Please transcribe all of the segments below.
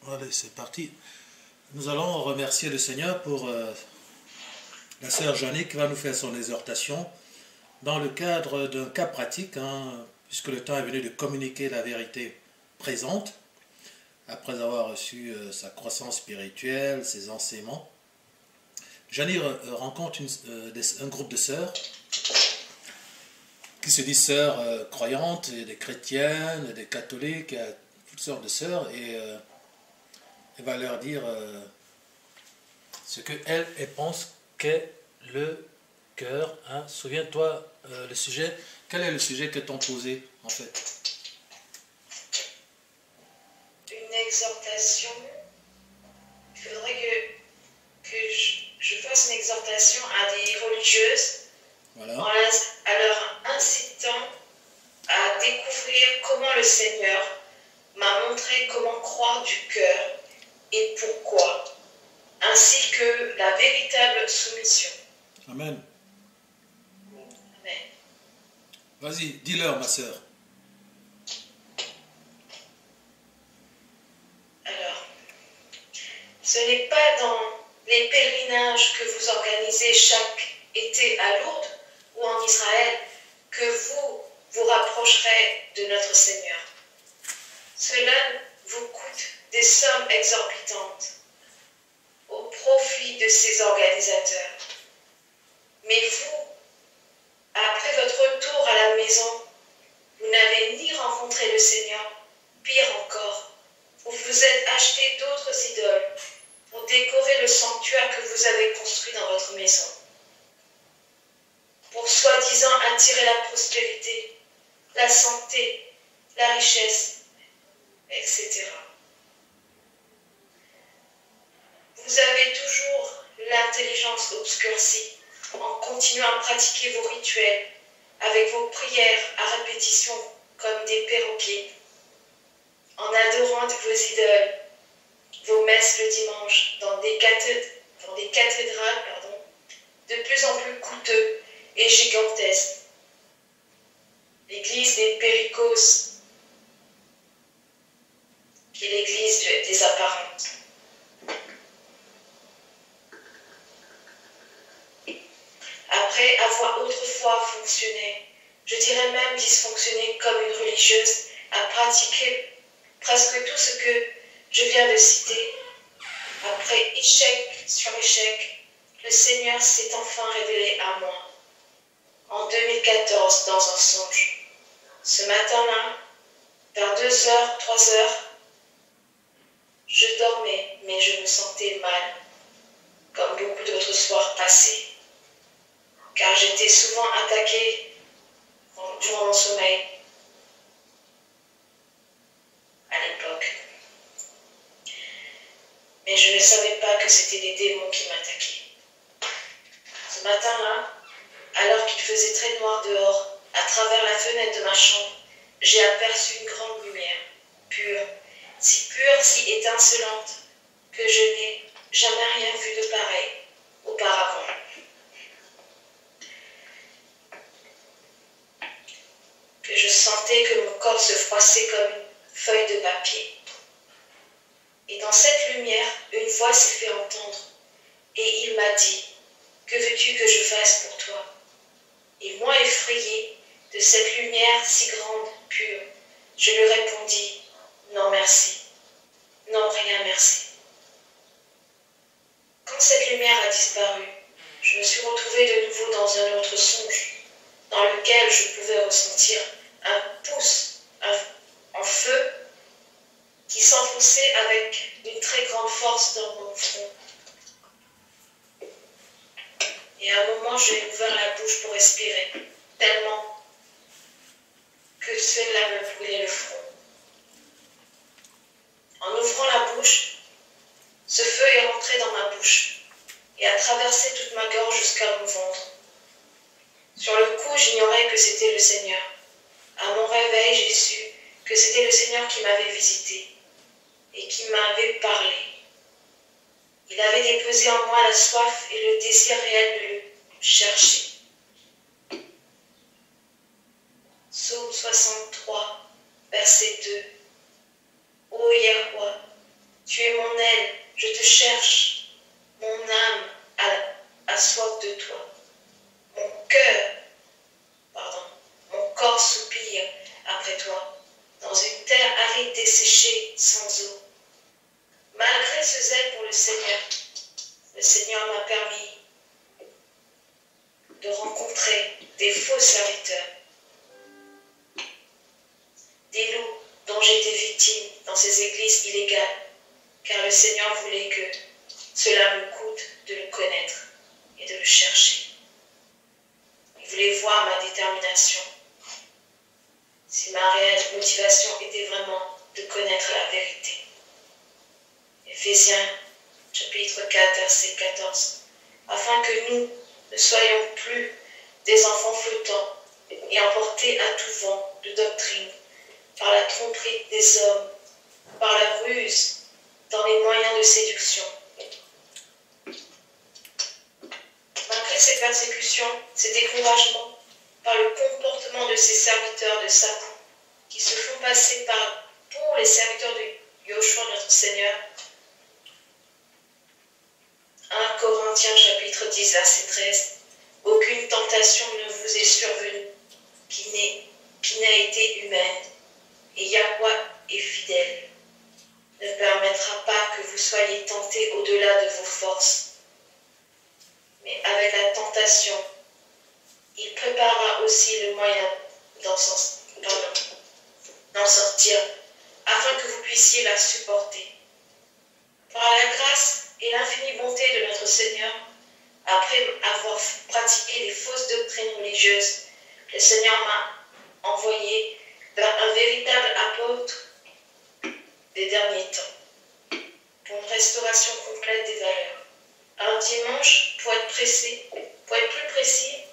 Allez, c'est parti. Nous allons remercier le Seigneur pour la sœur Jeannick qui va nous faire son exhortation dans le cadre d'un cas pratique, puisque le temps est venu de communiquer la vérité présente, après avoir reçu sa croissance spirituelle, ses enseignements. Jeannick rencontre un groupe de sœurs qui se disent sœurs croyantes, et des chrétiennes, des catholiques, toutes sortes de sœurs, et elle va leur dire ce qu'elle pense qu'est le cœur. Souviens-toi le sujet. Quel est le sujet que t'ont posé en fait? Une exhortation. Il faudrait que je fasse une exhortation à des religieuses, voilà, en leur incitant à découvrir comment le Seigneur m'a montré comment croire du cœur et pourquoi, ainsi que la véritable soumission. Amen. Amen. Vas-y, dis-leur, ma sœur. Alors, ce n'est pas dans les pèlerinages que vous organisez chaque été à Lourdes ou en Israël que vous vous rapprocherez de notre Seigneur. Cela vous coûte des sommes exorbitantes au profit de ces organisateurs. Mais vous, après votre retour à la maison, vous n'avez ni rencontré le Seigneur, pire encore, vous vous êtes acheté d'autres idoles pour décorer le sanctuaire que vous avez construit dans votre maison, pour soi-disant attirer la prospérité, la santé, la richesse, etc. Vous avez toujours l'intelligence obscurcie en continuant à pratiquer vos rituels avec vos prières à répétition comme des perroquets, en adorant vos idoles, vos messes le dimanche dans des cathédrales de plus en plus coûteux et gigantesques. L'église des Péricos, qui est l'église des apparentes. Après avoir autrefois fonctionné, je dirais même dysfonctionné comme une religieuse, à pratiquer presque tout ce que je viens de citer, après échec sur échec, le Seigneur s'est enfin révélé à moi. En 2014, dans un songe. Ce matin-là, vers 2h, 3h, je dormais, mais je me sentais mal, comme beaucoup d'autres soirs passés, car j'étais souvent attaquée durant mon sommeil à l'époque. Mais je ne savais pas que c'était des démons qui m'attaquaient. Ce matin-là, alors qu'il faisait très noir dehors, à travers la fenêtre de ma chambre, j'ai aperçu une grande lumière, pure, si étincelante, que je n'ai jamais rien vu de pareil auparavant. Que je sentais que mon corps se froissait comme une feuille de papier. Et dans cette lumière, une voix s'est fait entendre, et il m'a dit, « Que veux-tu que je fasse pour toi ?» Et moi, effrayé de cette lumière si grande, pure, je lui répondis, « Non, merci. Non, rien, merci. » Quand cette lumière a disparu, je me suis retrouvée de nouveau dans un autre songe, dans lequel je pouvais ressentir un pouce en feu qui s'enfonçait avec une très grande force dans mon front. Et à un moment, j'ai ouvert la bouche pour respirer, tellement que cela me brûlait le front. En ouvrant la bouche, ce feu est rentré dans ma bouche et a traversé toute ma gorge jusqu'à mon ventre. Sur le coup, j'ignorais que c'était le Seigneur. À mon réveil, j'ai su que c'était le Seigneur qui m'avait visité et qui m'avait parlé. Il avait déposé en moi la soif et le désir réel de le chercher. Psaume 63, verset 2. Ô Yahweh, Tu es mon aile, je te cherche. Mon âme a soif de toi. Mon corps soupire après toi, dans une terre aride desséchée, sans eau. Malgré ce zèle pour le Seigneur m'a permis de rencontrer des faux serviteurs, des loups dont j'étais victime dans ces églises illégales, car le Seigneur voulait que cela me coûte de le connaître et de le chercher. Il voulait voir ma détermination. Si ma réelle motivation était vraiment de connaître la vérité. Éphésiens, chapitre 4, verset 14. Afin que nous ne soyons plus des enfants flottants et emportés à tout vent de doctrine, par la tromperie des hommes, par la ruse, dans les moyens de séduction. Malgré ces persécutions, ces découragements, par le comportement de ces serviteurs de Satan, qui se font passer pour les serviteurs de Yoshua, notre Seigneur. 1 Corinthiens chapitre 10, verset 13. Aucune tentation ne vous est survenue qui n'a été humaine, et Yahweh est fidèle. Ne permettra pas que vous soyez tentés au-delà de vos forces. Mais avec la tentation, il préparera aussi le moyen d'en sortir, afin que vous puissiez la supporter. Par la grâce et l'infinie bonté de notre Seigneur, après avoir pratiqué les fausses doctrines religieuses, le Seigneur m'a envoyé vers un véritable apôtre des derniers temps, pour une restauration complète des valeurs. Un dimanche, pour être plus précis,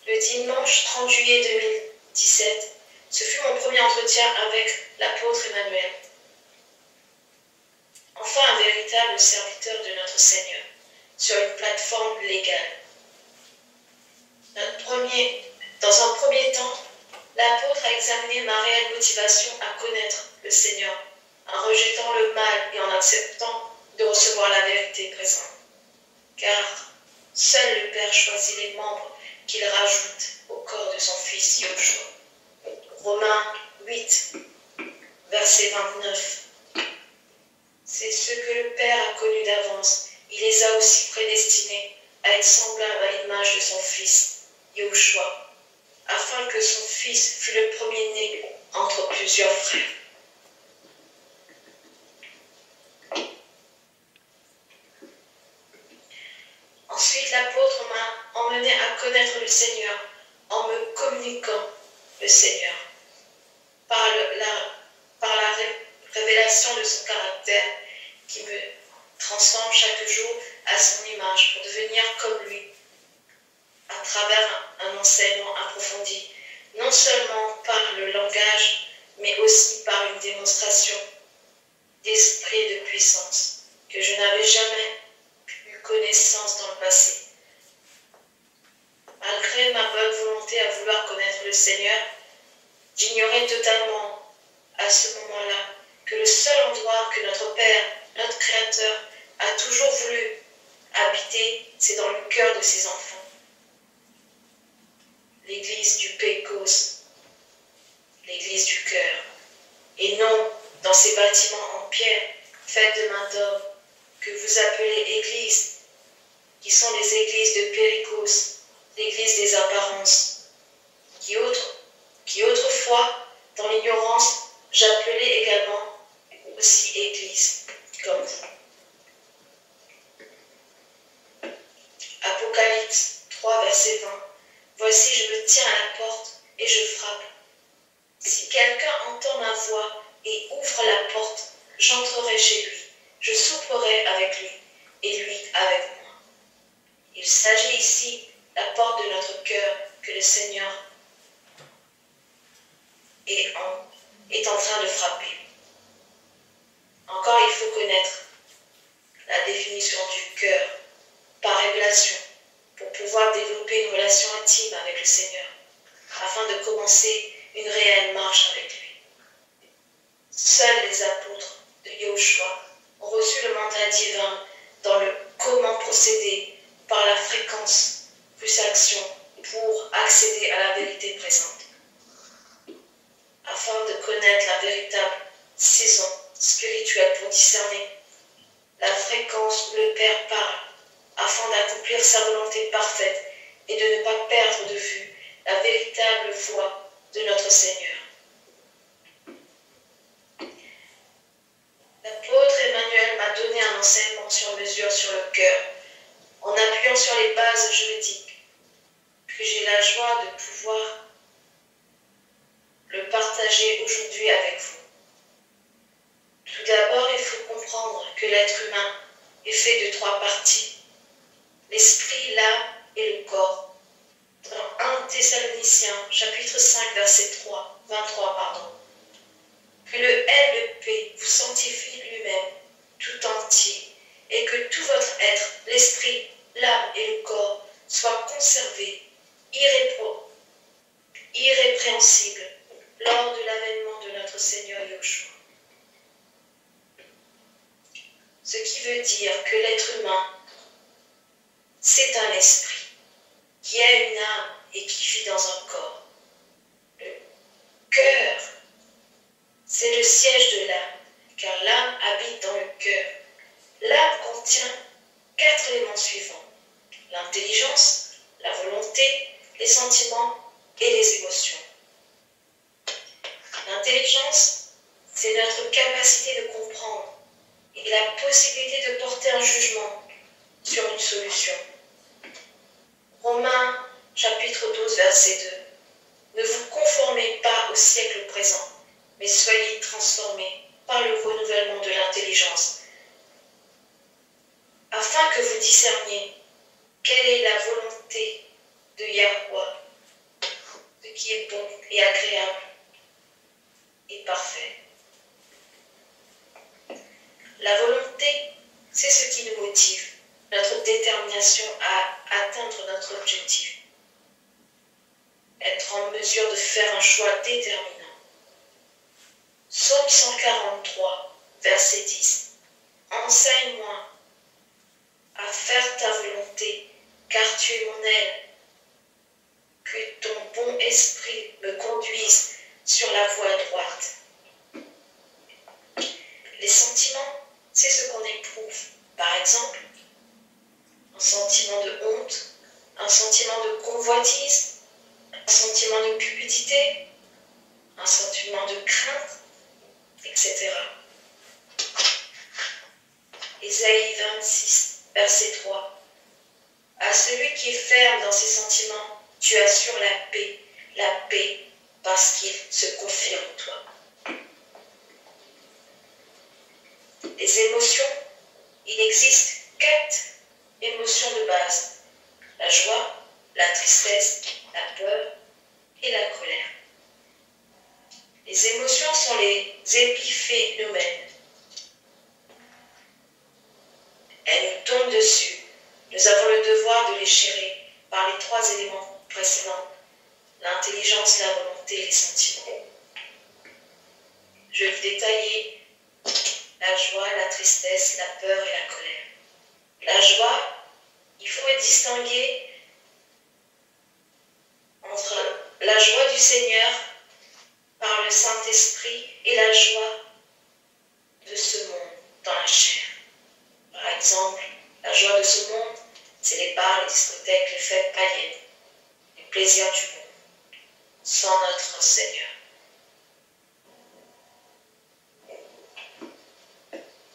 le dimanche 30 juillet 2017, ce fut mon premier entretien avec l'apôtre Emmanuel. Enfin, un véritable serviteur de notre Seigneur, sur une plateforme légale. Dans un premier temps, l'apôtre a examiné ma réelle motivation à connaître le Seigneur, en rejetant le mal et en acceptant de recevoir la vérité présente. Car seul le Père choisit les membres qu'il rajoute au corps de son Fils Yoshua. Romains 8, verset 29. C'est ce que le Père a connu d'avance. Il les a aussi prédestinés à être semblables à l'image de son Fils, Yoshua, afin que son Fils fût le premier-né entre plusieurs frères. Ensuite, l'apôtre m'a emmené à connaître le Seigneur en me communiquant le Seigneur par la révélation de son caractère qui me transforme chaque jour à son image pour devenir comme lui à travers un enseignement approfondi, non seulement par le langage, mais aussi par une démonstration d'esprit et de puissance que je n'avais jamais eu connaissance dans le passé. Malgré ma bonne volonté à vouloir connaître le Seigneur, j'ignorais totalement à ce moment-là que le seul endroit que notre Père, notre Créateur, a toujours voulu habiter, c'est dans le cœur de ses enfants. L'église du Pécos, l'église du cœur, et non dans ces bâtiments en pierre faits de main d'homme que vous appelez églises, qui sont les églises de Péricos, l'église des apparences, qui autrefois, dans l'ignorance, j'appelais également aussi église, comme vous. Apocalypse 3, verset 20. Voici, je me tiens à la porte et je frappe. Si quelqu'un entend ma voix et ouvre la porte, j'entrerai chez lui. Je souperai avec lui et lui avec moi. Il s'agit ici de la porte de notre cœur que le Seigneur est en train de frapper. Encore, il faut connaître la définition du cœur par révélation pour pouvoir développer une relation intime avec le Seigneur afin de commencer une réelle marche avec lui. Seuls les apôtres de Yoshua ont reçu connaître la véritable saison spirituelle pour discerner la fréquence où le Père parle, afin d'accomplir sa volonté parfaite et de ne pas perdre de vue la véritable voie de notre Seigneur. L'apôtre Emmanuel m'a donné un enseignement sur mesure sur le cœur, en appuyant sur les bases juridiques, que j'ai la joie de pouvoir le partager aujourd'hui avec vous. Tout d'abord, il faut comprendre que l'être humain est fait de 3 parties, l'esprit, l'âme et le corps. Dans 1 Thessaloniciens, chapitre 5, verset 23, que le LEP vous sanctifie lui-même tout entier, et que tout votre être, l'esprit, l'âme et le corps, soient conservés irrépréhensibles lors de l'avènement de notre Seigneur Yeshua. Ce qui veut dire que l'être humain, c'est un esprit qui a une âme et qui vit dans un corps. Le cœur, c'est le siège de l'âme, car l'âme habite dans le cœur. L'âme contient 4 éléments suivants: l'intelligence, la volonté, les sentiments et les émotions. L'intelligence, c'est notre capacité de comprendre et la possibilité de porter un jugement sur une solution. Romains chapitre 12, verset 2. Ne vous conformez pas au siècle présent, mais soyez transformés par le renouvellement de l'intelligence, afin que vous discerniez quelle est la volonté de Yahweh, ce qui est bon et agréable et parfait. La volonté, c'est ce qui nous motive, notre détermination à atteindre notre objectif. Être en mesure de faire un choix déterminant. Psaume 143, verset 10. Enseigne-moi à faire ta volonté, car tu es mon aile. Que ton bon esprit me conduise sur la voie droite. Les sentiments, c'est ce qu'on éprouve. Par exemple, un sentiment de honte, un sentiment de convoitise, un sentiment de cupidité, un sentiment de crainte, etc. Ésaïe 26, verset 3. À celui qui est ferme dans ses sentiments, tu assures la paix parce qu'il se confie en toi. Les émotions, il existe 4 émotions de base: la joie, la tristesse, la peur et la colère. Les émotions sont les épiphénomènes. Elles nous tombent dessus. Nous avons le devoir de les chérir par les 3 éléments précédents: l'intelligence, la volonté et les sentiments. Je vais détailler la joie, la tristesse, la peur et la colère. La joie, il faut distinguer entre la joie du Seigneur par le Saint-Esprit et la joie de ce monde dans la chair. Par exemple, la joie de ce monde, c'est les bars, les discothèques, les fêtes païennes, les plaisirs du monde, sans notre Seigneur.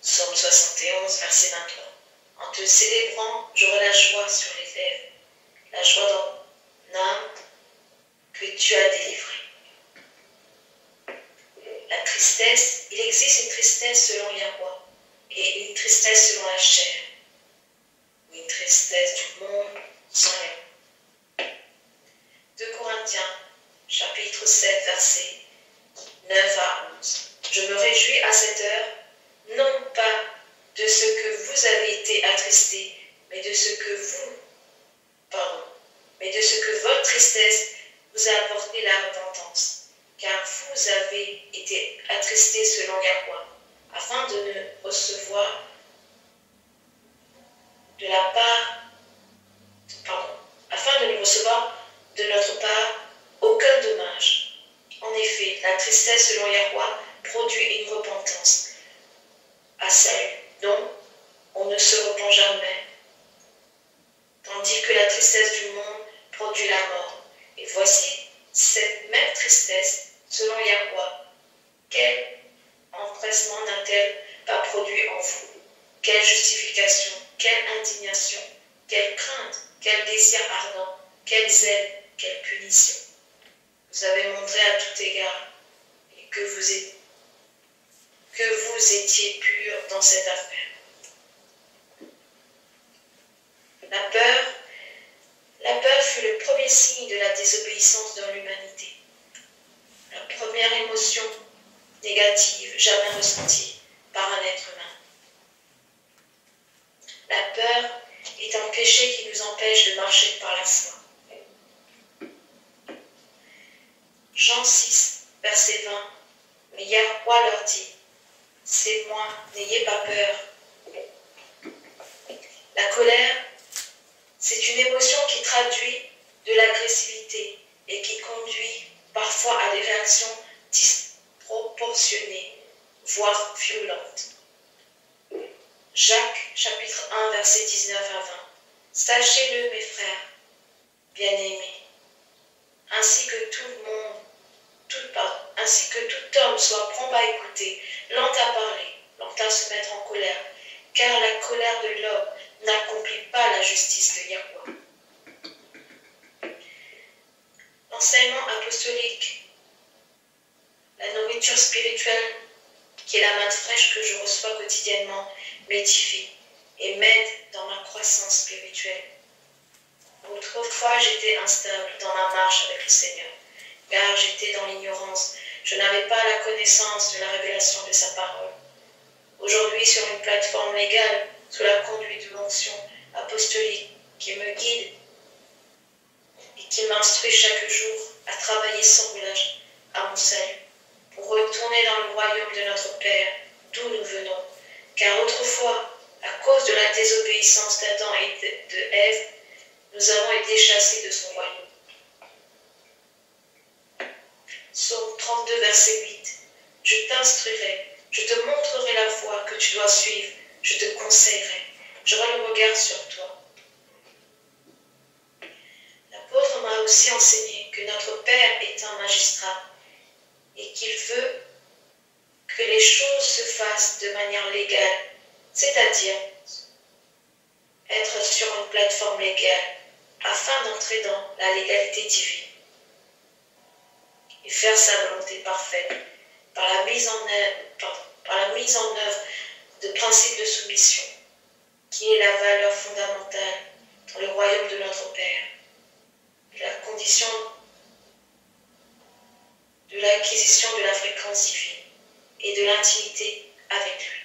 Psaume 71, verset 23. En te célébrant, j'aurai la joie sur les lèvres, la joie dans l'âme que tu as délivrée. La tristesse, il existe une tristesse selon Yahweh et une tristesse selon la chair, ou une tristesse du monde sans Yahweh. 2 Corinthiens, chapitre 7, versets 9 à 11. Je me réjouis à cette heure, non pas de ce que vous avez été attristés, mais de ce que votre tristesse vous a apporté la repentance. Car vous avez été attristés selon Yahweh, afin de ne recevoir de notre part aucun dommage. En effet, la tristesse selon Yahweh produit une repentance à salut, dont on ne se repent jamais, tandis que la tristesse du monde produit la mort. Et voici cette même tristesse selon Yahweh. Quel empressement n'a-t-elle pas produit en vous? Quelle justification, quelle indignation, quelle crainte, quel désir ardent, quel zèle, quelle punition. Vous avez montré à tout égard et que vous étiez purs dans cette affaire. La peur fut le premier signe de la désobéissance dans l'humanité. La première émotion négative jamais ressentie par un être humain. La peur est un péché qui nous empêche de marcher par la foi. Jean 6, verset 20. Mais Yahweh leur dit, c'est moi, n'ayez pas peur. La colère, c'est une émotion qui traduit de l'agressivité et qui conduit parfois à des réactions disproportionnées, voire violentes. Jacques, chapitre 1, verset 19 à 20. Sachez-le, mes frères, bien-aimés, ainsi que tout homme soit prompt à écouter, lent à parler, lent à se mettre en colère, car la colère de l'homme n'accomplit pas la justice de Yahweh. L'enseignement apostolique, la nourriture spirituelle, qui est la manne fraîche que je reçois quotidiennement, m'édifie et m'aide dans ma croissance spirituelle. Autrefois, j'étais instable dans ma marche avec le Seigneur, car j'étais dans l'ignorance. Je n'avais pas la connaissance de la révélation de sa parole. Aujourd'hui, sur une plateforme légale, sous la conduite de l'onction apostolique qui me guide et qui m'instruit chaque jour à travailler sans relâche à mon salut, pour retourner dans le royaume de notre Père, d'où nous venons. Car autrefois, à cause de la désobéissance d'Adam et de Ève, nous avons été chassés de son royaume. Psaume 32, verset 8. Je t'instruirai, je te montrerai la voie que tu dois suivre, je te conseillerai, j'aurai le regard sur toi. L'apôtre m'a aussi enseigné que notre Père est un magistrat et qu'il veut que les choses se fassent de manière légale, c'est-à-dire être sur une plateforme légale afin d'entrer dans la légalité divine et faire sa volonté parfaite par la mise en œuvre de principes de soumission, qui est la valeur fondamentale dans le royaume de notre Père, et la condition de l'acquisition de la fréquence divine et de l'intimité avec lui.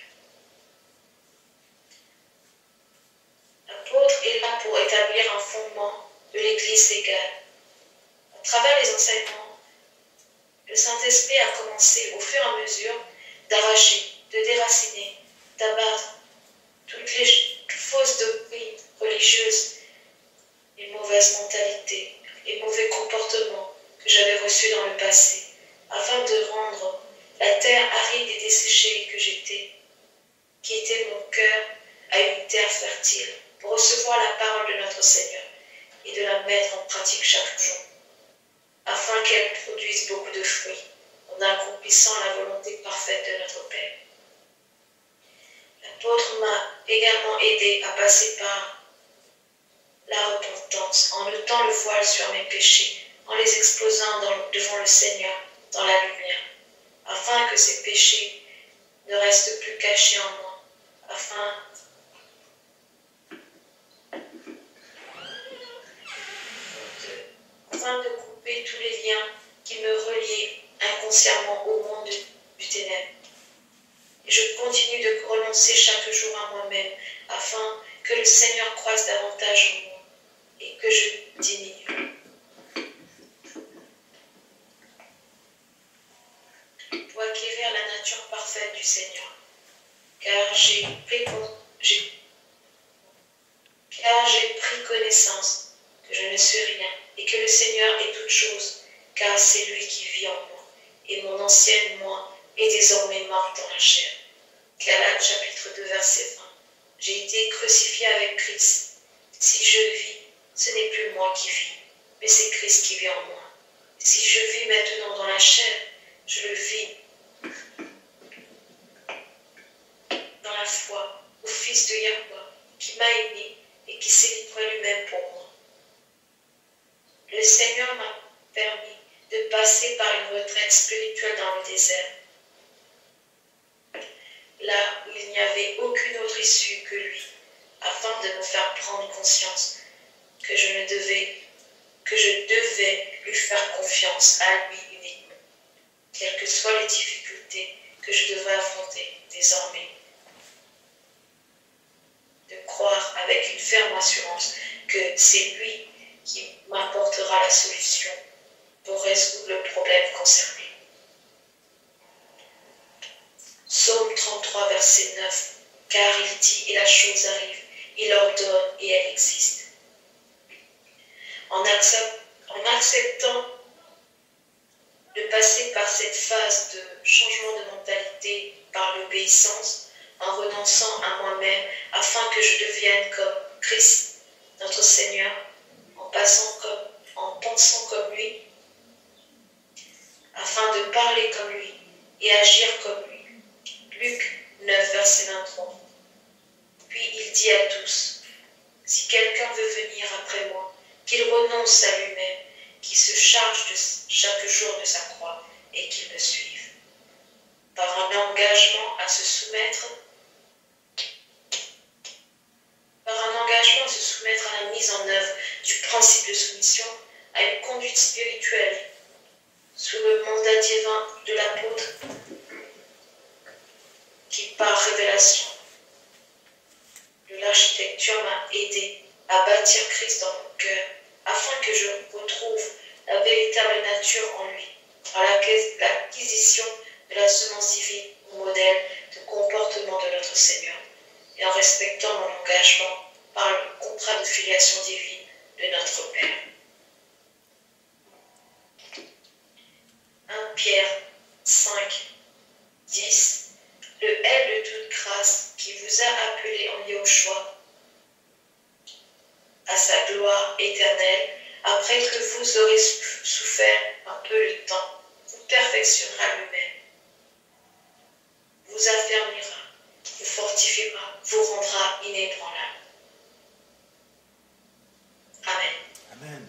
L'apôtre est là pour établir un fondement de l'Église légale. À travers les enseignements, le Saint-Esprit a commencé au fur et à mesure d'arracher, de déraciner, d'abattre toutes les fausses doctrines religieuses, les mauvaises mentalités, les mauvais comportements que j'avais reçus dans le passé, afin de rendre la terre aride et desséchée que j'étais, qui était mon cœur, à une terre fertile, pour recevoir la parole de notre Seigneur et de la mettre en pratique chaque jour, afin qu'elle produise beaucoup de fruits, en accomplissant la volonté parfaite de notre Père. L'apôtre m'a également aidé à passer par la repentance, en ôtant le voile sur mes péchés, en les exposant devant le Seigneur dans la lumière, afin que ces péchés ne restent plus cachés en moi, afin de couper tous les liens qui me reliaient inconsciemment au monde du ténèbre. Et je continue de renoncer chaque jour à moi-même, afin que le Seigneur croisse davantage en moi et que je diminue. Pour acquérir la nature parfaite du Seigneur, car j'ai pris connaissance que je ne suis rien et que le Seigneur est toute chose, car c'est lui qui vit en moi et mon ancienne moi est désormais morte dans la chair. Galates chapitre 2 verset 20. J'ai été crucifié avec Christ. Si je vis, ce n'est plus moi qui vis, mais c'est Christ qui vit en moi. Si je vis maintenant dans la chair, je le vis dans la foi au Fils de Yahweh qui m'a aimé et qui s'est livré lui-même pour moi. Le Seigneur m'a permis de passer par une retraite spirituelle dans le désert, là où il n'y avait aucune autre issue que lui, afin de me faire prendre conscience que je devais lui faire confiance à lui uniquement, quelles que soient les difficultés que je devrais affronter désormais. De croire avec une ferme assurance que c'est lui qui m'apportera la solution pour résoudre le problème concerné. Psaume 33, verset 9. Car il dit et la chose arrive, il ordonne et elle existe. En acceptant de passer par cette phase de changement de mentalité par l'obéissance, en renonçant à moi-même afin que je devienne comme Christ, notre Seigneur, en pensant comme lui, afin de parler comme lui et agir comme lui. Luc 9, verset 23. Puis il dit à tous, si quelqu'un veut venir après moi, qu'il renonce à lui-même, qu'il se charge chaque jour de sa croix et qu'il me suive. Par un engagement à se soumettre à la mise en œuvre du principe de soumission, à une conduite spirituelle, sous le mandat divin de l'apôtre, qui par révélation de l'architecture m'a aidé à bâtir Christ dans mon cœur, afin que je retrouve la véritable nature en lui, par l'acquisition de la semence divine au modèle de comportement de notre Seigneur, et en respectant mon engagement par le contrat de filiation divine de notre Père. 1 Pierre 5, 10. Le aile de toute grâce qui vous a appelé en Yahushua à sa gloire éternelle, après que vous aurez souffert un peu le temps, vous perfectionnera lui-même, vous affermira, vous fortifiera, vous rendra inébranlable. Amen. Amen.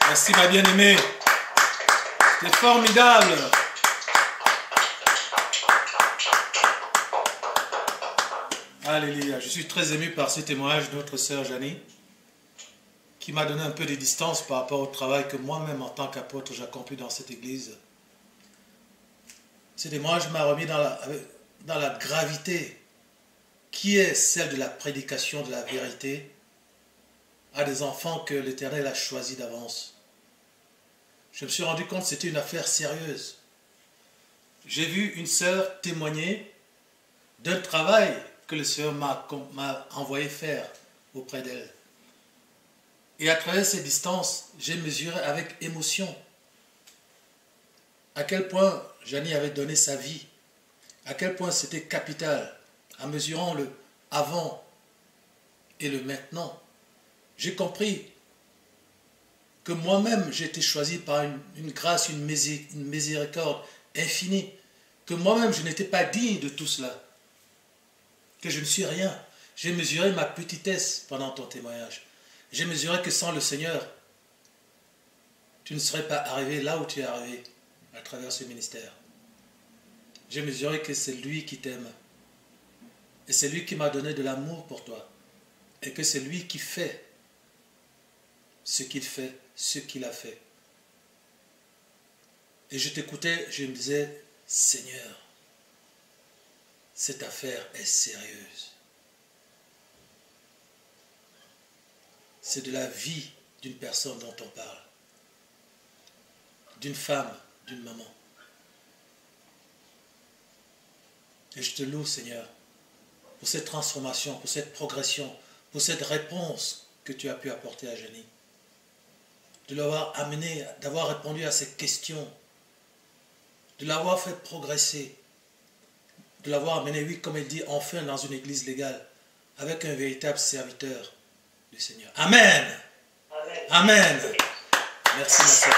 Merci ma bien-aimée. C'est formidable. Alléluia. Je suis très ému par ce témoignage de notre sœur Janie, qui m'a donné un peu de distance par rapport au travail que moi-même en tant qu'apôtre j'accomplis dans cette église. Ce témoignage m'a remis dans la gravité qui est celle de la prédication de la vérité à des enfants que l'Éternel a choisis d'avance. Je me suis rendu compte que c'était une affaire sérieuse. J'ai vu une sœur témoigner d'un travail que le Seigneur m'a envoyé faire auprès d'elle. Et à travers ces distances, j'ai mesuré avec émotion à quel point Janie avait donné sa vie, à quel point c'était capital, en mesurant le avant et le maintenant. J'ai compris que moi-même j'ai été choisi par une grâce, une miséricorde infinie, que moi-même je n'étais pas digne de tout cela, que je ne suis rien. J'ai mesuré ma petitesse pendant ton témoignage. J'ai mesuré que sans le Seigneur, tu ne serais pas arrivé là où tu es arrivé à travers ce ministère. J'ai mesuré que c'est lui qui t'aime et c'est lui qui m'a donné de l'amour pour toi et que c'est lui qui fait ce qu'il fait, ce qu'il a fait. Et je t'écoutais, je me disais, Seigneur, cette affaire est sérieuse. C'est de la vie d'une personne dont on parle. D'une femme, d'une maman. Et je te loue, Seigneur, pour cette transformation, pour cette progression, pour cette réponse que tu as pu apporter à Jenny. De l'avoir amené, d'avoir répondu à ses questions, de l'avoir fait progresser, de l'avoir amené, oui, comme elle dit, enfin dans une église légale, avec un véritable serviteur du Seigneur. Amen. Amen. Amen. Merci, ma sœur.